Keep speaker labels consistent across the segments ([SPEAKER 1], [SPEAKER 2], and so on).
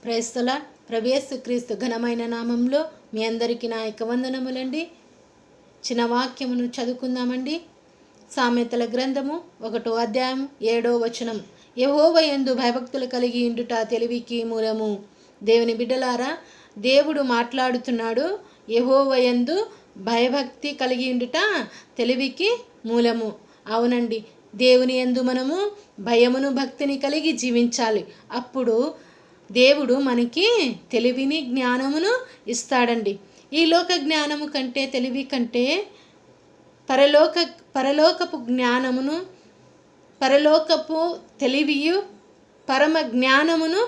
[SPEAKER 1] Praise the lord. ప్రభు యేసుక్రీస్తు ఘనమైన నామంలో మీ అందరికీ నా యొక్క వందనములండి. చిన్న వాక్యమును చదువుకుందామండి. సామెతల గ్రంథము 1వ అధ్యాయం 7వ వచనం. యెహోవా యందు భయభక్తులు కలిగి ఉండుట తెలివికి మూలము. దేవుని బిడ్డలారా, దేవుడు మాట్లాడుతున్నాడు. యెహోవా యందు భయభక్తి కలిగి ఉండుట తెలివికి మూలము. అవునండి, దేవుని యందు మనము భయమును భక్తిని కలిగి జీవించాలి. అప్పుడు దేవుడు మనకి తెలివిని జ్ఞానమును ఇస్తాడండి. ఈ లోక జ్ఞానము కంటే తెలివి కంటే పరలోకపు జ్ఞానమును, పరలోకపు తెలివియు, పరమ జ్ఞానమును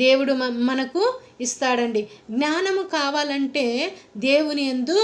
[SPEAKER 1] దేవుడు మనకు ఇస్తాడండి. జ్ఞానము కావాలంటే దేవుని యందు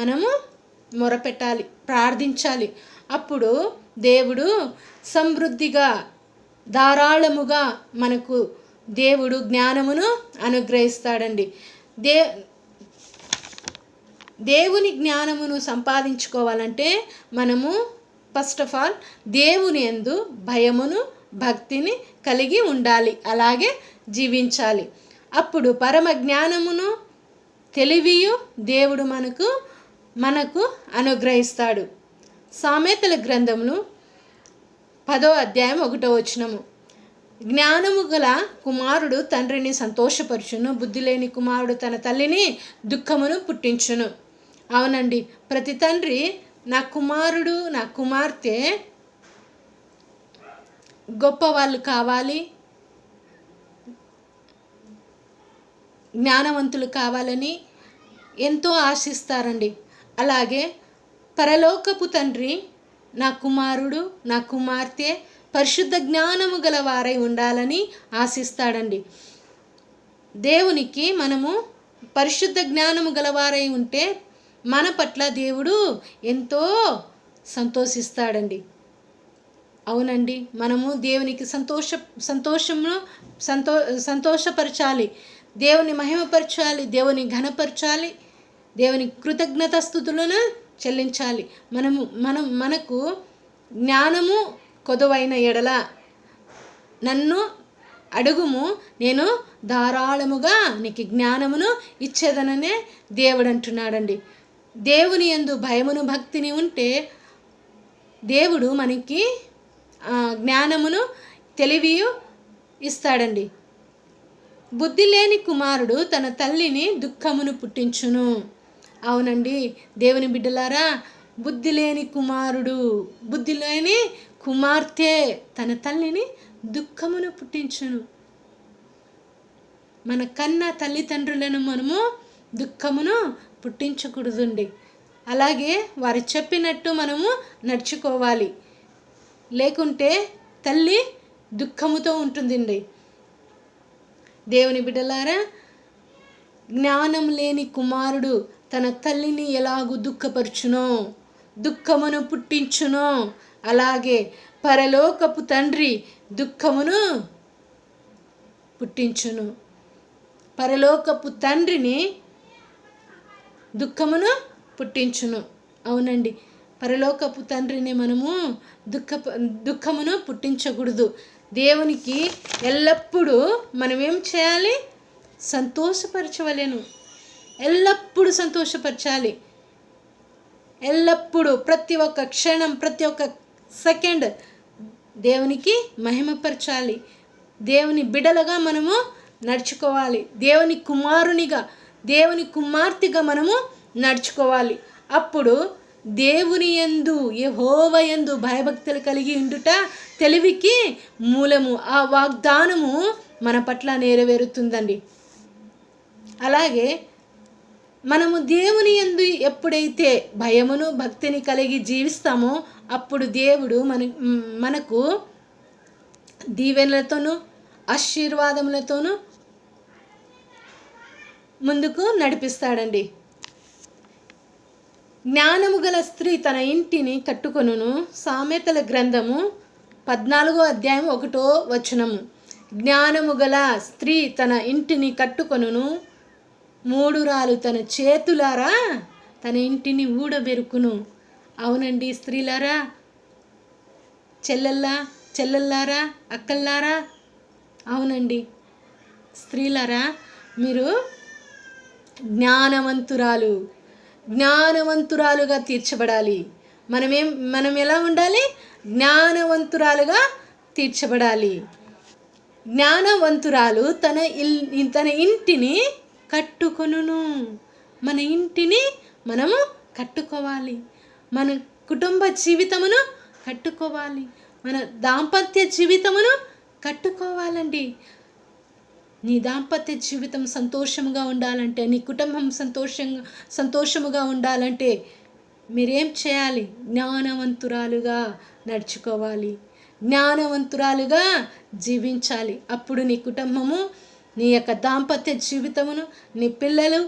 [SPEAKER 1] మనము మొరపెట్టాలి, ప్రార్థించాలి. అప్పుడు దేవుడు సమృద్ధిగా ధారాళముగా మనకు దేవుడు జ్ఞానమును అనుగ్రహిస్తాడండి. దేవుని జ్ఞానమును సంపాదించుకోవాలంటే మనము ఫస్ట్ ఆఫ్ ఆల్ దేవుని యందు భయమును భక్తిని కలిగి ఉండాలి, అలాగే జీవించాలి. అప్పుడు పరమ జ్ఞానమును తెలివియు దేవుడు మనకు అనుగ్రహిస్తాడు. సామెతల గ్రంథమును 10వ అధ్యాయం 1వ వచనము. జ్ఞానము గల కుమారుడు తండ్రిని సంతోషపరచును, బుద్ధి లేని కుమారుడు తన తల్లిని దుఃఖమును పుట్టించును. అవునండి, ప్రతి తండ్రి నా కుమారుడు నా కుమార్తె గొప్పవాళ్ళు కావాలి, జ్ఞానవంతులు కావాలని ఎంతో ఆశిస్తారండి. అలాగే పరలోకపు తండ్రి నా కుమారుడు నా కుమార్తె పరిశుద్ధ జ్ఞానము గలవారై ఉండాలని ఆశిస్తాడండి. దేవునికి మనము పరిశుద్ధ జ్ఞానము గలవారై ఉంటే మన పట్ల దేవుడు ఎంతో సంతోషిస్తాడండి. అవునండి, మనము దేవునికి సంతోషపరచాలి, దేవుని మహిమపరచాలి, దేవుని ఘనపరచాలి, దేవుని కృతజ్ఞతాస్తుతులను చెల్లించాలి. మనకు జ్ఞానము కొదువైన ఎడల నన్ను అడుగుము, నేను ధారాళముగా నీకు జ్ఞానమును ఇచ్చేదననే దేవుడు అంటున్నాడండి. దేవుని యందు భయమును భక్తిని ఉంటే దేవుడు మనకి జ్ఞానమును తెలివియు ఇస్తాడండి. బుద్ధి లేని కుమారుడు తన తల్లిని దుఃఖమును పుట్టించును. అవునండి, దేవుని బిడ్డలారా, బుద్ధి లేని కుమారుడు, బుద్ధి లేని కుమార్తె తన తల్లిని దుఃఖమును పుట్టించును. మన కన్న తల్లిదండ్రులను మనము దుఃఖమును పుట్టించకూడదండి. అలాగే వారు చెప్పినట్టు మనము నడుచుకోవాలి, లేకుంటే తల్లి దుఃఖముతో ఉంటుందండి. దేవుని బిడ్డలారా, జ్ఞానం లేని కుమారుడు తన తల్లిని ఎలాగూ దుఃఖపరచునో, దుఃఖమును పుట్టించునో, అలాగే పరలోకపు తండ్రి దుఃఖమును పుట్టించును. పరలోకపు తండ్రిని దుఃఖమును పుట్టించును. అవునండి, పరలోకపు తండ్రిని మనము దుఃఖమును పుట్టించకూడదు. దేవునికి ఎల్లప్పుడూ మనం ఏం చేయాలి? సంతోషపరచవలెను. ఎల్లప్పుడూ సంతోషపరచాలి. ఎల్లప్పుడూ ప్రతి ఒక్క క్షణం, ప్రతి ఒక్క సెకండ్ దేవునికి మహిమపరచాలి. దేవుని బిడలుగా మనము నడుచుకోవాలి. దేవుని కుమారునిగా, దేవుని కుమార్తెగా మనము నడుచుకోవాలి. అప్పుడు దేవుని యందు, యెహోవా యందు భయభక్తులు కలిగి ఉండుట తెలివికి మూలము. ఆ వాగ్దానము మన పట్ల నెరవేరుతుందండి. అలాగే మనము దేవుని యందు ఎప్పుడైతే భయమును భక్తిని కలిగి జీవిస్తామో అప్పుడు దేవుడు మనకు దీవెనలతోనూ ఆశీర్వాదములతోనూ ముందుకు నడిపిస్తాడండి. జ్ఞానము గల స్త్రీ తన ఇంటిని కట్టుకొనును. సామెతల గ్రంథము 14వ అధ్యాయం 1వ వచనము. జ్ఞానము గల స్త్రీ తన ఇంటిని కట్టుకొనును, మూడురాలు తన చేతులారా తన ఇంటిని ఊడబెరుకును. అవునండి స్త్రీలారా, చెల్లెల్లారా, అక్కల్లారా, అవునండి, స్త్రీలరా, మీరు జ్ఞానవంతురాలుగా తీర్చబడాలి. మనం ఎలా ఉండాలి? జ్ఞానవంతురాలుగా తీర్చబడాలి. జ్ఞానవంతురాలు తన ఇంటిని కట్టుకొనును. మన ఇంటిని మనము కట్టుకోవాలి. మన కుటుంబ జీవితమును కట్టుకోవాలి. మన దాంపత్య జీవితమును కట్టుకోవాలండి. నీ దాంపత్య జీవితం సంతోషముగా ఉండాలంటే, నీ కుటుంబం సంతోషముగా ఉండాలంటే మీరేం చేయాలి? జ్ఞానవంతురాలుగా నడుచుకోవాలి, జ్ఞానవంతురాలుగా జీవించాలి. అప్పుడు నీ కుటుంబము, నీ యొక్క దాంపత్య జీవితమును, నీ పిల్లలు,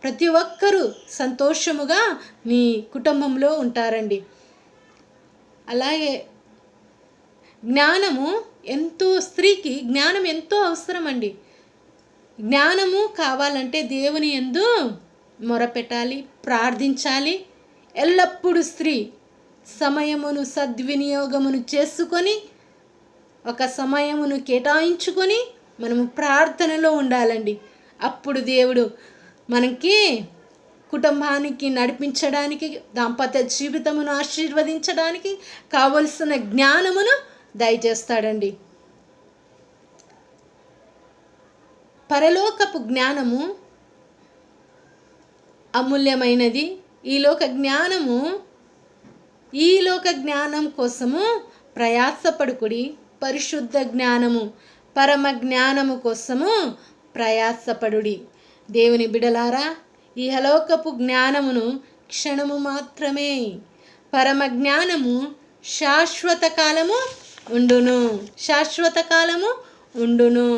[SPEAKER 1] ప్రతి ఒక్కరూ సంతోషముగా నీ కుటుంబంలో ఉంటారండి. అలాగే స్త్రీకి జ్ఞానం ఎంతో అవసరం అండి. జ్ఞానము కావాలంటే దేవుని యందు మొరపెట్టాలి, ప్రార్థించాలి. ఎల్లప్పుడూ స్త్రీ సమయమును సద్వినియోగమును చేసుకొని, ఒక సమయమును కేటాయించుకొని మనము ప్రార్థనలో ఉండాలండి. అప్పుడు దేవుడు మనకి కుటుంబానికి నడిపించడానికి, దాంపత్య జీవితమును ఆశీర్వదించడానికి కావలసిన జ్ఞానమును దయచేస్తాడండి. పరలోకపు జ్ఞానము అమూల్యమైనది. ఈ లోక జ్ఞానం కోసము ప్రయాసపడుకుడి. పరిశుద్ధ జ్ఞానము, పరమ జ్ఞానము కోసము ప్రయాసపడుడి. దేవుని బిడలారా, ఈ హలోకపు జ్ఞానమును క్షణము మాత్రమే. పరమ జ్ఞానము శాశ్వత కాలము ఉండును.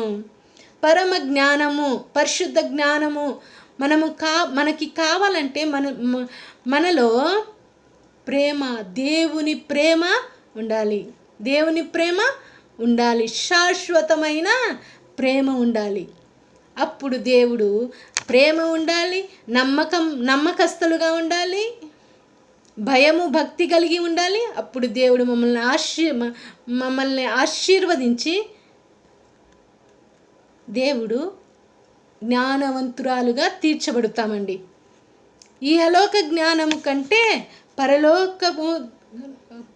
[SPEAKER 1] పరమ జ్ఞానము, పరిశుద్ధ జ్ఞానము మనకి కావాలంటే మనలో ప్రేమ, దేవుని ప్రేమ ఉండాలి. శాశ్వతమైన ప్రేమ ఉండాలి. అప్పుడు దేవుడు ప్రేమ ఉండాలి, నమ్మకస్తులుగా ఉండాలి, భయము భక్తి కలిగి ఉండాలి. అప్పుడు దేవుడు మమ్మల్ని ఆశీర్వదించి దేవుడు జ్ఞానవంతురాలుగా తీర్చబడతామండి. ఈ హలోక జ్ఞానము కంటే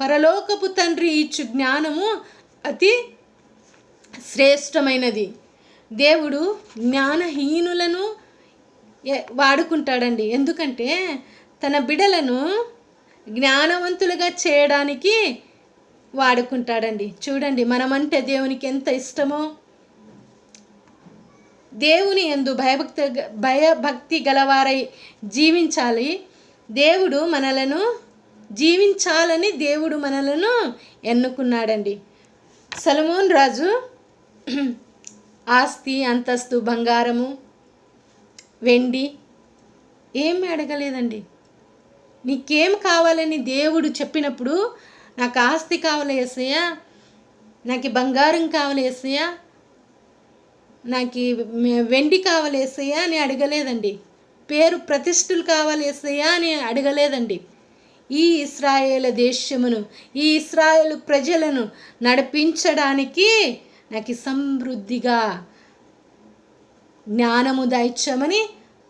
[SPEAKER 1] పరలోకపు తండ్రి ఇచ్చు జ్ఞానము అతి శ్రేష్టమైనది. దేవుడు జ్ఞానహీనులను వాడుకుంటాడండి. ఎందుకంటే తన బిడలను జ్ఞానవంతులుగా చేయడానికి వాడుకుంటాడండి. చూడండి, మనమంటే దేవునికి ఎంత ఇష్టమో. దేవుని యందు భయభక్తి గలవారై జీవించాలి. జీవించాలని దేవుడు మనలను ఎన్నుకున్నాడండి. సొలొమోను రాజు ఆస్తి, అంతస్తు, బంగారము, వెండి ఏమీ అడగలేదండి. నీకేం కావాలని దేవుడు చెప్పినప్పుడు, నాకు ఆస్తి కావాలి యేసయ్యా, నాకు బంగారం కావాలి యేసయ్యా, నాకు వెండి కావాలి యేసయ్యా అని అడగలేదండి. పేరు ప్రతిష్ఠలు కావాలి యేసయ్యా అని అడగలేదండి. ఈ ఇశ్రాయేలు దేశమును, ఈ ఇశ్రాయేలు ప్రజలను నడిపించడానికి నాకు సమృద్ధిగా జ్ఞానము దయచమని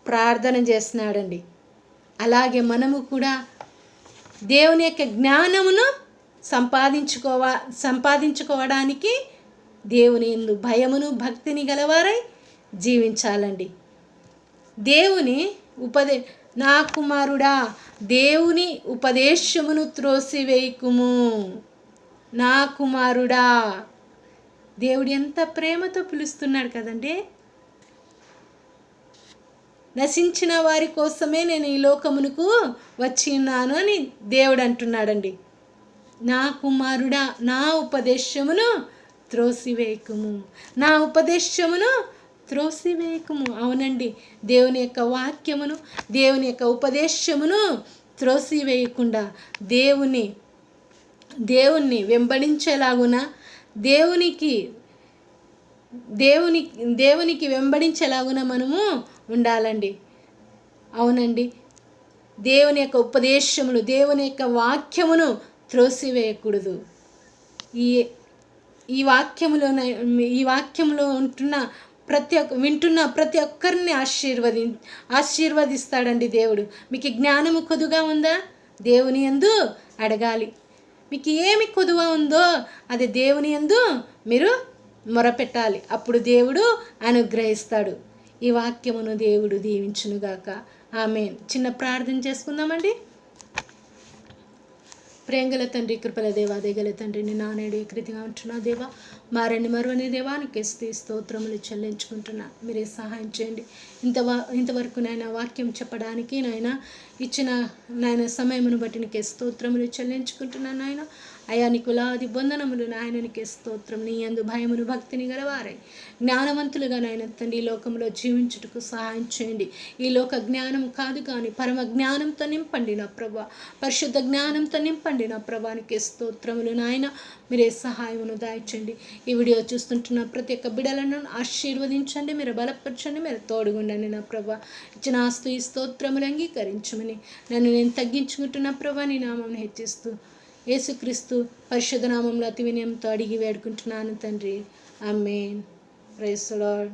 [SPEAKER 1] ప్రార్థన చేస్తున్నాడండి. అలాగే మనము కూడా దేవుని యొక్క జ్ఞానమును సంపాదించుకోవడానికి దేవుని యందు భయమును భక్తిని గలవారై జీవించాలండి. నా కుమారుడా, దేవుని ఉపదేశమును త్రోసివేయకుము. నా కుమారుడా, దేవుడు ఎంత ప్రేమతో పిలుస్తున్నాడు కదండి. నశించిన వారి కోసమే నేను ఈ లోకమునకు వచ్చి ఉన్నాను అని దేవుడు అంటున్నాడండి. నా కుమారుడా, నా ఉపదేశమును త్రోసివేయకుము. అవునండి, దేవుని యొక్క వాక్యమును, దేవుని యొక్క ఉపదేశమును త్రోసివేయకుండా దేవుణ్ణి వెంబడించేలాగున దేవునికి వెంబడించేలాగున మనము ఉండాలండి. అవునండి, దేవుని యొక్క ఉపదేశమును, దేవుని యొక్క వాక్యమును త్రోసివేయకూడదు. ఈ వాక్యంలో ఉంటున్న వింటున్న ప్రతి ఒక్కరిని ఆశీర్వదిస్తాడండి దేవుడు. మీకు జ్ఞానము కొదుగా ఉందా? దేవుని యందు అడగాలి. మీకు ఏమి కొదువ ఉందో అది దేవుని యందు మీరు మొరపెట్టాలి. అప్పుడు దేవుడు అనుగ్రహిస్తాడు. ఈ వాక్యమును దేవుడు దీవించునుగాక. ఆమేన్. చిన్న ప్రార్థన చేసుకుందామండి. ప్రేంగల తండ్రి, కృపల దేవా, దయగల తండ్రి, నానేడు కృతిగా ఉంటున్నా దేవా, మారని మరువని దేవానికి స్తోత్రములు చెల్లించుకుంటున్నా. మీరే సహాయం చేయండి. ఇంతవరకు నాయన వాక్యం చెప్పడానికి నాయన ఇచ్చిన నాయన సమయమును బట్టి నీకే స్తోత్రములు చెల్లించుకుంటున్నాను నాయన. అయా నీకు లాది వందనములు నాయన, నీకే స్తోత్రం. నీ యందు భయమును భక్తిని గలవారై జ్ఞానవంతులుగా నాయన తండ్రి ఈ లోకంలో జీవించుటకు సహాయం చేయండి. ఈ లోక జ్ఞానం కాదు కానీ పరమ జ్ఞానంతో నింపండి నా ప్రభా, పరిశుద్ధ జ్ఞానంతో నింపండి నా ప్రభానికి స్తోత్రములు నాయన. మీరే సహాయమును దాయిచ్చండి. ఈ వీడియో చూస్తుంటున్న ప్రతి ఒక్క బిడలను ఆశీర్వదించండి, మీరు బలపరచండి, మీరు తోడుగుండండి నా ప్రభా. ఇచ్చిన ఆస్తు ఈ స్తోత్రములు అంగీకరించమని నన్ను నేను తగ్గించుకుంటున్న ప్రభా, నీ నామమును హెచ్చిస్తూ యేసుక్రీస్తు పరిశుద్ధ నామంలో అతి వినయంతో అడిగి వేడుకుంటున్నాను తండ్రి. ఆమేన్. Praise the lord.